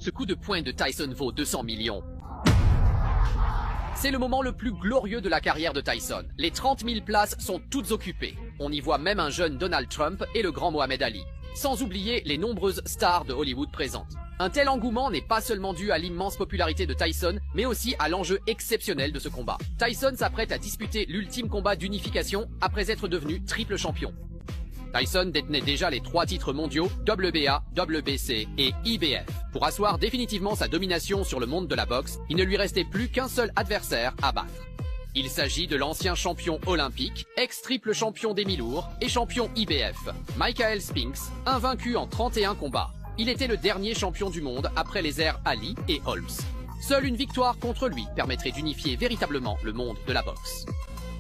Ce coup de poing de Tyson vaut 200 millions. C'est le moment le plus glorieux de la carrière de Tyson. Les 30 000 places sont toutes occupées. On y voit même un jeune Donald Trump et le grand Mohamed Ali. Sans oublier les nombreuses stars de Hollywood présentes. Un tel engouement n'est pas seulement dû à l'immense popularité de Tyson, mais aussi à l'enjeu exceptionnel de ce combat. Tyson s'apprête à disputer l'ultime combat d'unification après être devenu triple champion. Tyson détenait déjà les 3 titres mondiaux WBA, WBC et IBF. Pour asseoir définitivement sa domination sur le monde de la boxe, il ne lui restait plus qu'un seul adversaire à battre. Il s'agit de l'ancien champion olympique, ex-triple champion des mi-lourds et champion IBF, Michael Spinks, invaincu en 31 combats. Il était le dernier champion du monde après les ères Ali et Holmes. Seule une victoire contre lui permettrait d'unifier véritablement le monde de la boxe.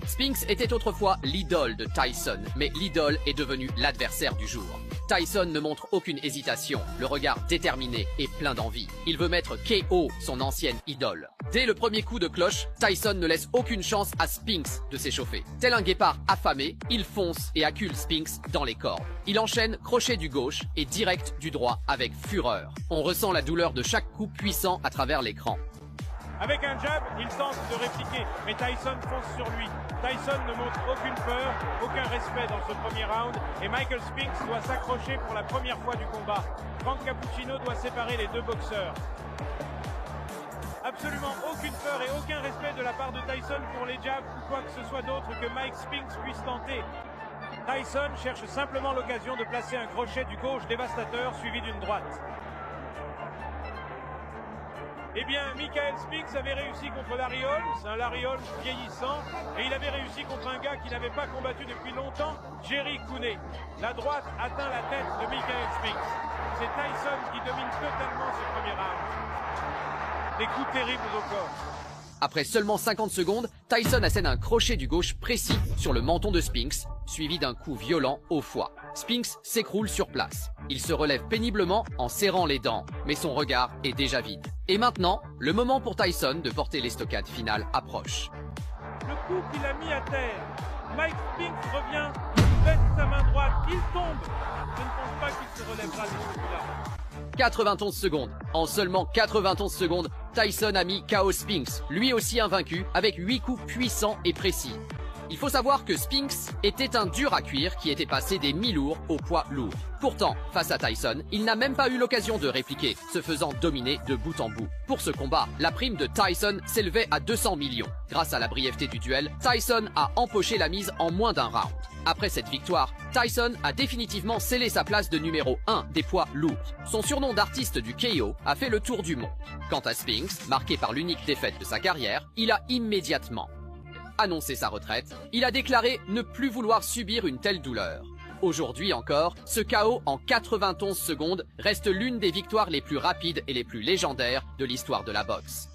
Spinks était autrefois l'idole de Tyson, mais l'idole est devenue l'adversaire du jour. Tyson ne montre aucune hésitation, le regard déterminé et plein d'envie. Il veut mettre KO son ancienne idole. Dès le premier coup de cloche, Tyson ne laisse aucune chance à Spinks de s'échauffer. Tel un guépard affamé, il fonce et accule Spinks dans les cordes. Il enchaîne crochet du gauche et direct du droit avec fureur. On ressent la douleur de chaque coup puissant à travers l'écran. Avec un jab, il tente de répliquer, mais Tyson fonce sur lui. Tyson ne montre aucune peur, aucun respect dans ce premier round, et Michael Spinks doit s'accrocher pour la première fois du combat. Frank Cappuccino doit séparer les deux boxeurs. Absolument aucune peur et aucun respect de la part de Tyson pour les jabs ou quoi que ce soit d'autre que Mike Spinks puisse tenter. Tyson cherche simplement l'occasion de placer un crochet du gauche dévastateur suivi d'une droite. Eh bien, Michael Spinks avait réussi contre Larry Holmes, un Larry Holmes vieillissant, et il avait réussi contre un gars qui n'avait pas combattu depuis longtemps, Jerry Cooney. La droite atteint la tête de Michael Spinks. C'est Tyson qui domine totalement ce premier round. Des coups terribles au corps. Après seulement 50 secondes, Tyson assène un crochet du gauche précis sur le menton de Spinks, suivi d'un coup violent au foie. Spinks s'écroule sur place. Il se relève péniblement en serrant les dents, mais son regard est déjà vide. Et maintenant, le moment pour Tyson de porter l'estocade finale approche. Le coup qu'il a mis à terre. Mike Spinks revient, il baisse sa main droite, il tombe. Je ne pense pas qu'il se relèvera de ce coup-là. 91 secondes. En seulement 91 secondes, Tyson a mis KO Spinks, lui aussi invaincu, avec 8 coups puissants et précis. Il faut savoir que Spinks était un dur à cuire qui était passé des mi-lourds au poids lourd. Pourtant, face à Tyson, il n'a même pas eu l'occasion de répliquer, se faisant dominer de bout en bout. Pour ce combat, la prime de Tyson s'élevait à 200 millions. Grâce à la brièveté du duel, Tyson a empoché la mise en moins d'un round. Après cette victoire, Tyson a définitivement scellé sa place de numéro 1 des poids lourds. Son surnom d'artiste du KO a fait le tour du monde. Quant à Spinks, marqué par l'unique défaite de sa carrière, il a immédiatement annoncé sa retraite. Il a déclaré ne plus vouloir subir une telle douleur. Aujourd'hui encore, ce KO en 91 secondes reste l'une des victoires les plus rapides et les plus légendaires de l'histoire de la boxe.